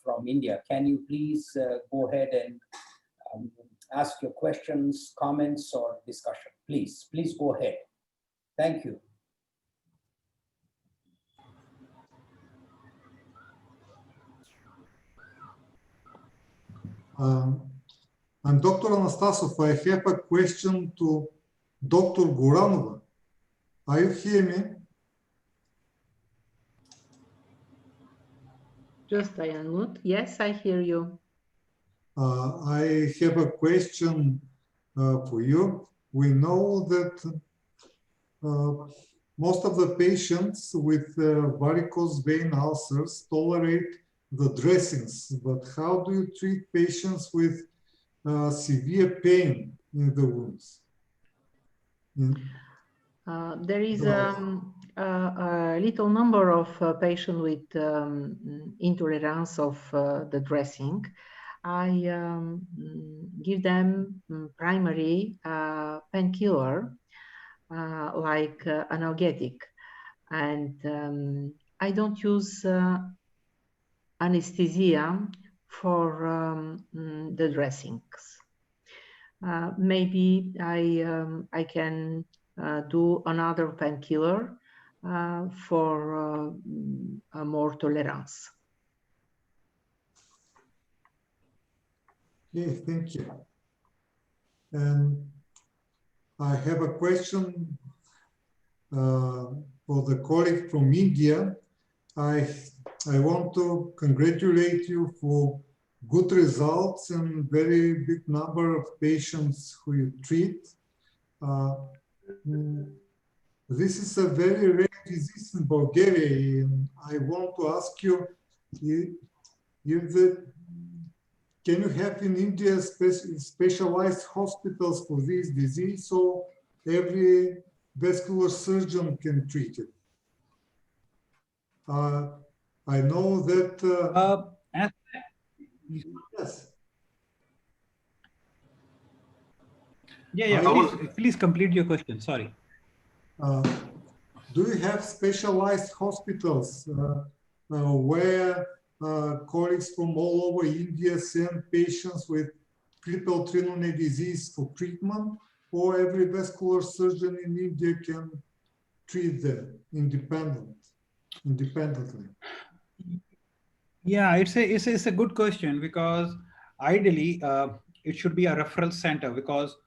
from India. Can you please go ahead and ask your questions, comments, or discussion? Please go ahead. Thank you. I'm Dr. Anastasov. I have a question to Dr. Goranova. Are you hear me? Just I unmute. Yes, I hear you. I have a question for you. We know that most of the patients with varicose vein ulcers tolerate the dressings, but how do you treat patients with severe pain in the wounds? There is a little number of patients with intolerance of the dressing. I give them primary painkiller like analgesic, and I don't use anesthesia for the dressings. Maybe I can do another painkiller for more tolerance. Okay, thank you. And I have a question for the colleague from India. I want to congratulate you for good results and very big number of patients who you treat. This is a very rare disease in Bulgaria, and I want to ask you, can you have in India specialized hospitals for this disease so every vascular surgeon can treat it? I know that... yes. Yeah, please complete your question, sorry. Do you have specialized hospitals where colleagues from all over India send patients with Klippel-Trenaunay disease for treatment, or every vascular surgeon in India can treat them independently? Yeah, it's a good question, because ideally it should be a referral center, because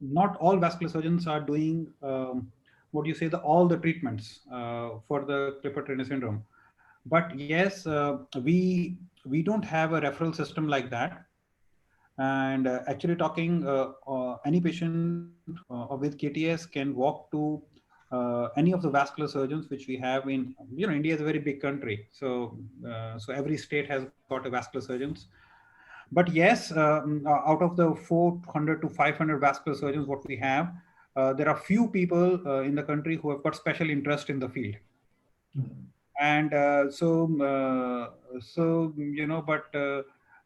not all vascular surgeons are doing all the treatments for the Klippel-Trenaunay syndrome. But yes, we don't have a referral system like that. And actually talking, any patient with KTS can walk to any of the vascular surgeons which we have in, India is a very big country. So every state has got a vascular surgeons. But yes, out of the 400 to 500 vascular surgeons what we have, there are few people in the country who have got special interest in the field. And but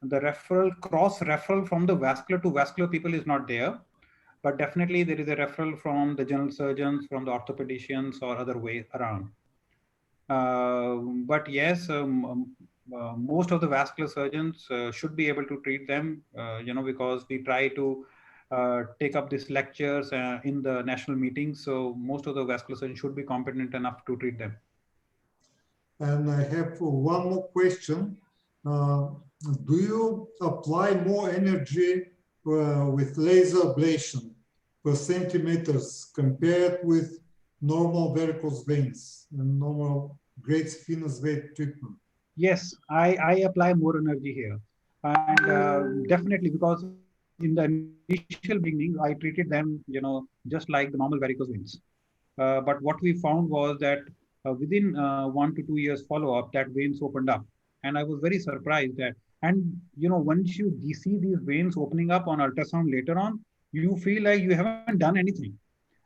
the cross referral from the vascular to vascular people is not there. But definitely there is a referral from the general surgeons, from the orthopedicians, or other way around. But yes, most of the vascular surgeons should be able to treat them, because we try to take up these lectures in the national meetings. So most of the vascular surgeons should be competent enough to treat them. And I have one more question. Do you apply more energy with laser ablation per centimeters compared with normal varicose veins and normal great venous vein treatment? Yes, I apply more energy here. And definitely, because in the initial beginning, I treated them, just like the normal varicose veins. But what we found was that within 1 to 2 years follow-up, that veins opened up. And I was very surprised that, and once you see these veins opening up on ultrasound later on, you feel like you haven't done anything.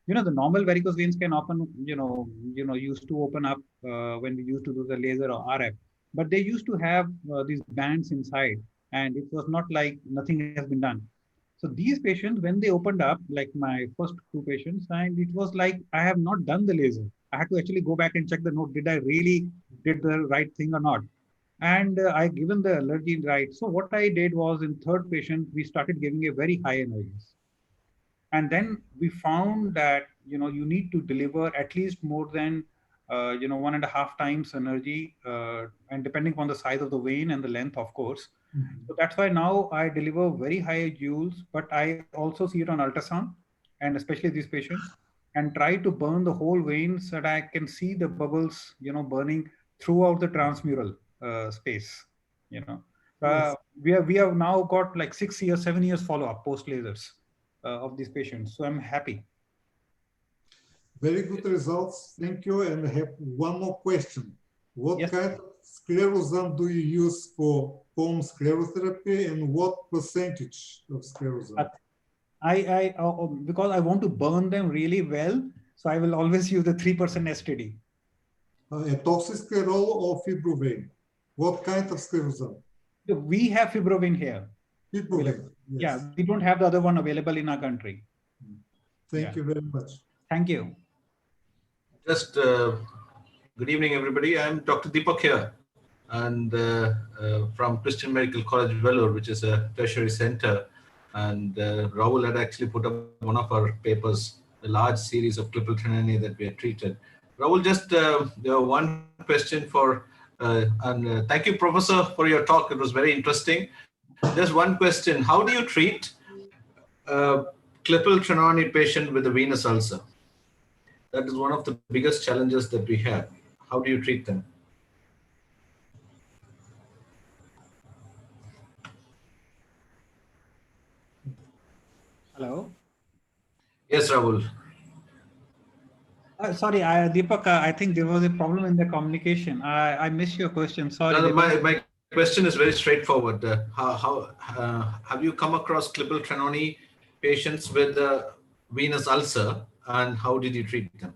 The normal varicose veins can often, used to open up when we used to do the laser or RF, but they used to have these bands inside, and it was not like nothing has been done. So these patients, when they opened up, like my first 2 patients, and it was like, I have not done the laser. I had to actually go back and check the note. Did I really did the right thing or not? And I given the allergy right. So what I did was, in third patient, we started giving a very high energies. And then we found that, you need to deliver at least more than, 1.5 times energy, and depending on the size of the vein and the length, of course. So that's why now I deliver very high joules, but I also see it on ultrasound, and especially these patients, and try to burn the whole vein so that I can see the bubbles, burning throughout the transmural space. Yes. We have now got like 6 years, 7 years follow-up post lasers of these patients. So I'm happy. Very good results. Thank you. And I have one more question. What Yes. kind of sclerosant do you use for foam sclerotherapy, and what percentage of sclerosant? I because I want to burn them really well, so I will always use the 3% STD. Etoxysclerol or fibrovane? What kind of sclerosant? We have fibrovane here. Fibrovane. Yes. Yeah, we don't have the other one available in our country. Thank you very much. Thank you. Just good evening, everybody. I'm Dr. Deepak here, and from Christian Medical College, Vellore, which is a tertiary center. And Rahul had actually put up one of our papers, the large series of clipal trinani that we had treated. Rahul, just one question for, and thank you, Professor, for your talk. It was very interesting. Just one question. How do you treat clipal trinani patient with a venous ulcer? That is one of the biggest challenges that we have. How do you treat them? Hello. Yes, Rahul. Sorry, Deepak, I think there was a problem in the communication. I missed your question. Sorry. No, my question is very straightforward. Have you come across clipal trinani patients with a venous ulcer, and how did you treat them?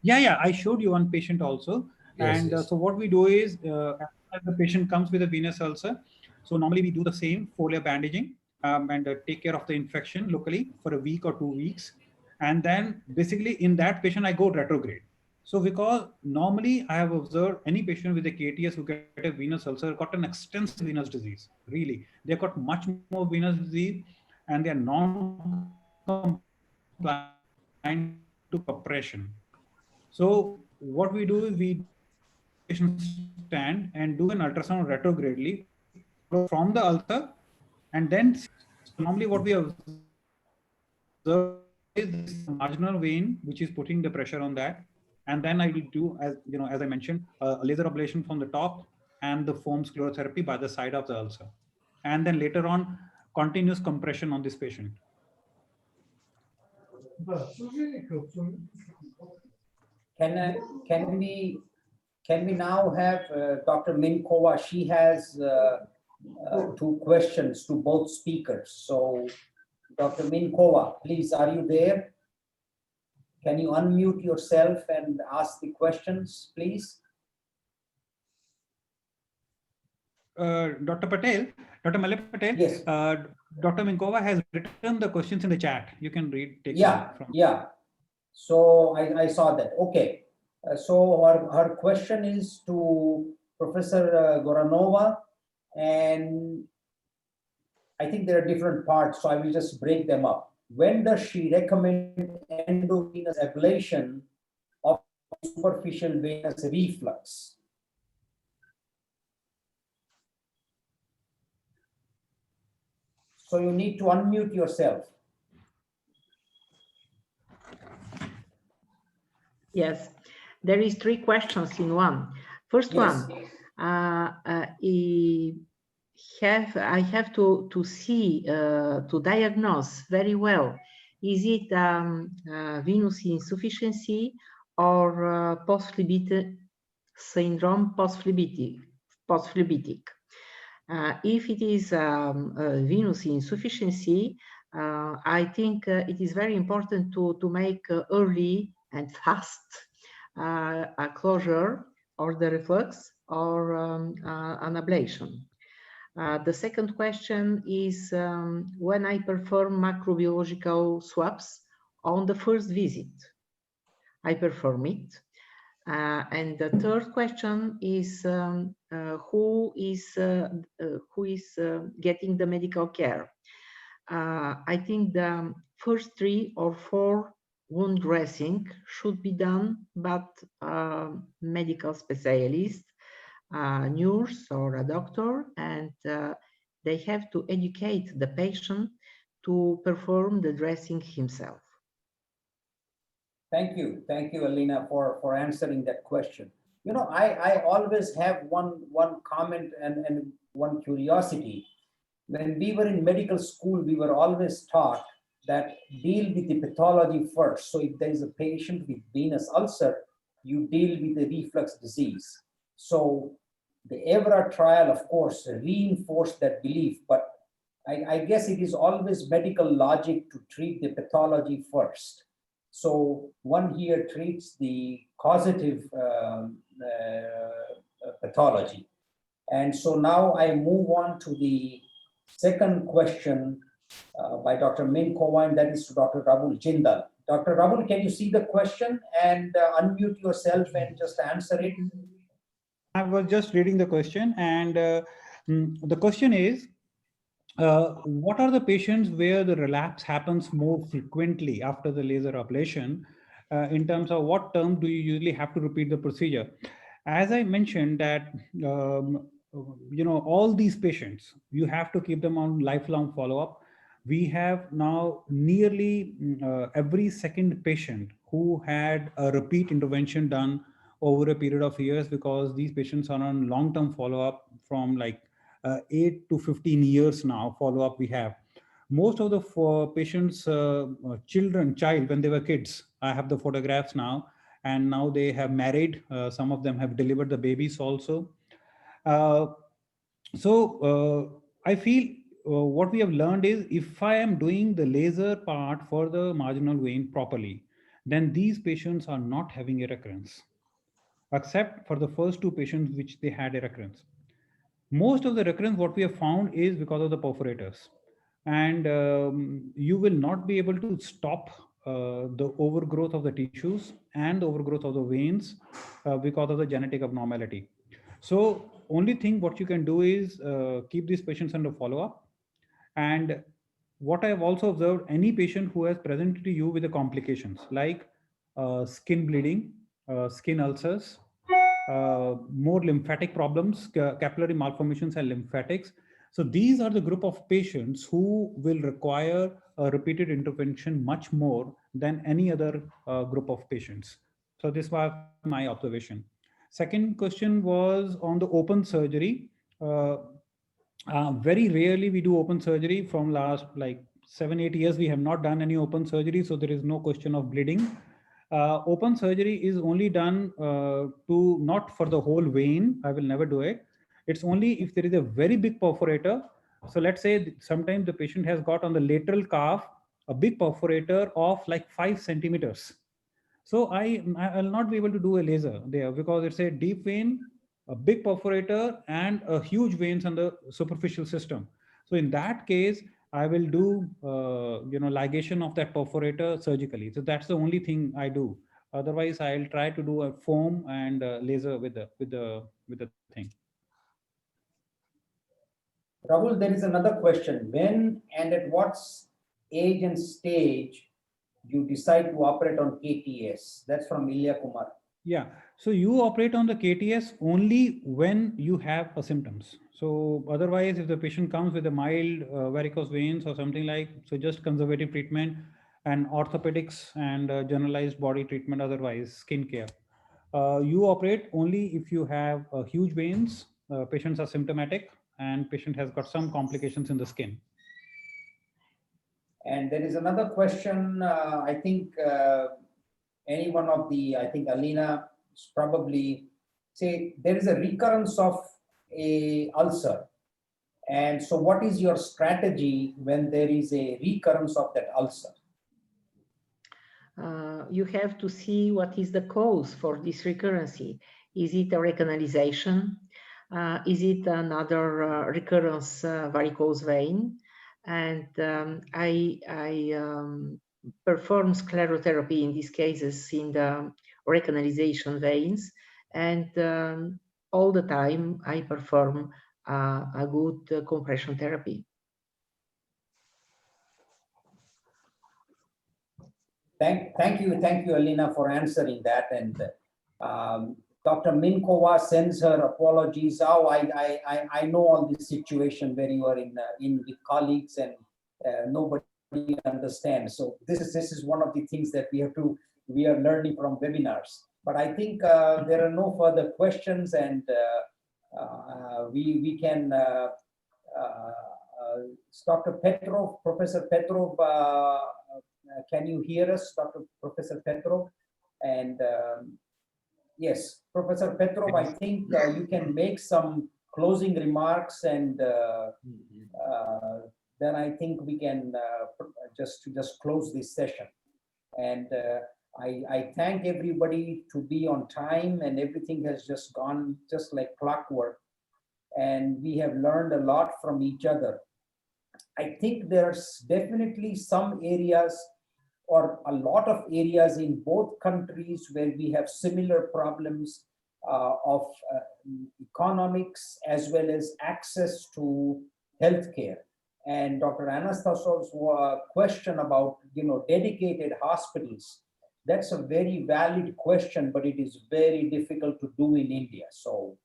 Yeah, I showed you one patient also. Yes, and yes. So what we do is, as the patient comes with a venous ulcer, so normally we do the same foliar bandaging and take care of the infection locally for a week or 2 weeks. And then basically in that patient, I go retrograde. So because normally I have observed any patient with a KTS who get a venous ulcer got an extensive venous disease, really. They've got much more venous disease, and they are non-compliant to compression. So what we do is we stand and do an ultrasound retrogradely from the ulcer, and then normally what we observe is this marginal vein which is putting the pressure on that, and then I will do, as I mentioned, a laser ablation from the top and the foam sclerotherapy by the side of the ulcer, and then later on continuous compression on this patient. Can we now have Dr. Minkova? She has 2 questions to both speakers. So Dr. Minkova, please, are you there? Can you unmute yourself and ask the questions, please? Dr. Malay Patel, yes. Dr. Minkova has written the questions in the chat. You can read. Yeah. So I saw that. Okay. So her question is to Professor Goranova, and I think there are different parts, so I will just break them up. When does she recommend endovenous ablation of superficial venous reflux? So you need to unmute yourself. Yes, there is 3 questions in one. First Yes. one, I have to see, to diagnose very well, is it venous insufficiency or post-phlebitic syndrome, post-phlebitic. If it is venous insufficiency, I think it is very important to make early and fast a closure or the reflux or an ablation. The second question is when I perform macrobiological swaps on the first visit, I perform it. And the third question is who is getting the medical care? I think the first 3 or 4 wound dressing should be done, but medical specialist, nurse or a doctor, and they have to educate the patient to perform the dressing himself. Thank you, Alina, for answering that question. You know, I always have one comment and one curiosity. When we were in medical school, we were always taught that deal with the pathology first. So if there is a patient with venous ulcer, you deal with the reflux disease. So the EVRA trial, of course, reinforced that belief, but I guess it is always medical logic to treat the pathology first. So one here treats the causative pathology. And so now I move on to the second question by Dr. Min Kowa, and that is to Dr. Rahul Jindal. Dr. Rahul, can you see the question and unmute yourself and just answer it? I was just reading the question, and the question is, what are the patients where the relapse happens more frequently after the laser ablation? In terms of what term do you usually have to repeat the procedure? As I mentioned that, you know, all these patients, you have to keep them on lifelong follow-up. We have now nearly every second patient who had a repeat intervention done over a period of years, because these patients are on long-term follow-up from like 8 to 15 years now follow-up we have. Most of the patients, child, when they were kids, I have the photographs now, and now they have married. Some of them have delivered the babies also. I feel what we have learned is, if I am doing the laser part for the marginal vein properly, then these patients are not having a recurrence, except for the first 2 patients which they had a recurrence. Most of the recurrence what we have found is because of the perforators, and you will not be able to stop the overgrowth of the tissues and the overgrowth of the veins because of the genetic abnormality. So only thing what you can do is keep these patients under follow-up. And what I have also observed, any patient who has presented to you with the complications like skin bleeding, skin ulcers, more lymphatic problems, capillary malformations and lymphatics. So these are the group of patients who will require a repeated intervention much more than any other group of patients. So this was my observation. Second question was on the open surgery. Very rarely we do open surgery. From last like 7-8 years, we have not done any open surgery. So there is no question of bleeding. Open surgery is only done to not for the whole vein. I will never do it. It's only if there is a very big perforator. So let's say sometimes the patient has got on the lateral calf a big perforator of like 5 centimeters. So I'll not be able to do a laser there because it's a deep vein, a big perforator, and a huge veins on the superficial system. So in that case, I will do ligation of that perforator surgically. So that's the only thing I do. Otherwise, I'll try to do a foam and laser with the thing. Rahul, there is another question. When and at what age and stage you decide to operate on KTS? That's from Ilya Kumar. Yeah, so you operate on the KTS only when you have symptoms. So otherwise, if the patient comes with a mild varicose veins or something like, so just conservative treatment and orthopedics and generalized body treatment, otherwise skin care. You operate only if you have huge veins, patients are symptomatic, and patient has got some complications in the skin. And there is another question, I think any one of the, I think Alina probably say there is a recurrence of a ulcer. And so what is your strategy when there is a recurrence of that ulcer? You have to see what is the cause for this recurrency. Is it a recanalization? Is it another recurrence varicose vein? And I perform sclerotherapy in these cases in the recanalization veins, and all the time I perform a good compression therapy. Thank you, Alina, for answering that. And Dr. Minkova sends her apologies. Oh, I know all this situation where you are in with colleagues and nobody understands. So this is one of the things that we are learning from webinars. But I think there are no further questions, and we can. Dr. Petrov, Professor Petrov, can you hear us, Professor Petrov? And yes, Professor Petrov, I think you can make some closing remarks, and then I think we can just close this session. And I thank everybody to be on time, and everything has just gone just like clockwork. And we have learned a lot from each other. I think there's definitely some areas or a lot of areas in both countries where we have similar problems of economics as well as access to healthcare. And Dr. Anastasov's question about dedicated hospitals, that's a very valid question, but it is very difficult to do in India. So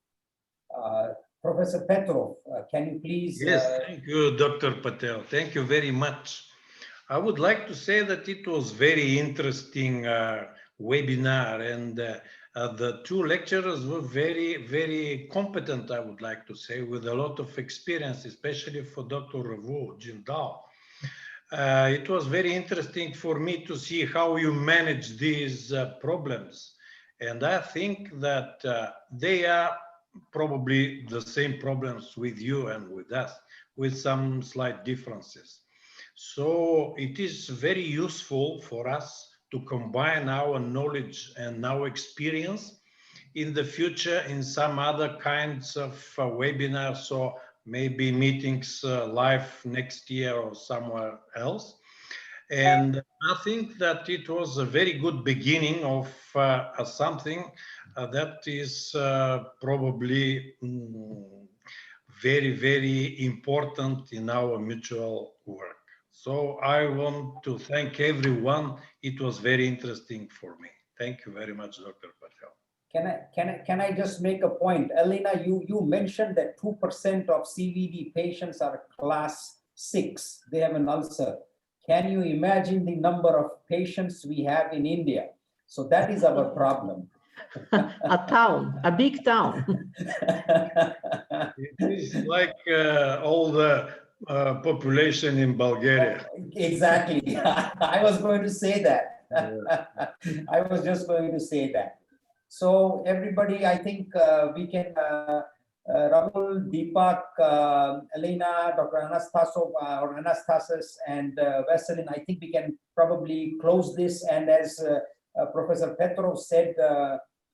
Professor Petrov, can you please? Yes, thank you, Dr. Patel. Thank you very much. I would like to say that it was very interesting webinar, and the two lecturers were very, very competent, I would like to say, with a lot of experience, especially for Dr. Ravu Jindal. It was very interesting for me to see how you manage these problems. And I think that they are probably the same problems with you and with us, with some slight differences. So it is very useful for us to combine our knowledge and our experience in the future in some other kinds of webinars, or maybe meetings live next year or somewhere else. And I think that it was a very good beginning of something that is probably very, very important in our mutual work. So I want to thank everyone. It was very interesting for me. Thank you very much, Dr. Patel. Can I just make a point? Elena, you mentioned that 2% of CVD patients are class 6. They have an ulcer. Can you imagine the number of patients we have in India? So that is our problem. A town, a big town. It is like all the population in Bulgaria. Exactly. I was going to say that. I was just going to say that. So everybody, I think we can, Rahul, Deepak, Elena, Dr. Anastasov, or Anastasis, and Veselin, I think we can probably close this. And as Professor Petrov said,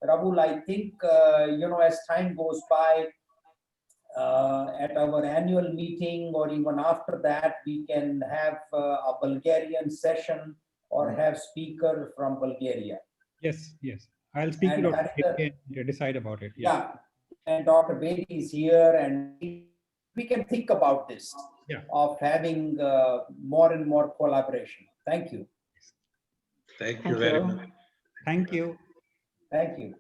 Rahul, I think, as time goes by, at our annual meeting or even after that, we can have a Bulgarian session or have speaker from Bulgaria. Yes, yes. I'll speak to Dr. Bedi and decide about it. Yeah, and Dr. Bedi is here, and we can think about this, of having more and more collaboration. Thank you. Thank you very much. Thank you. Thank you.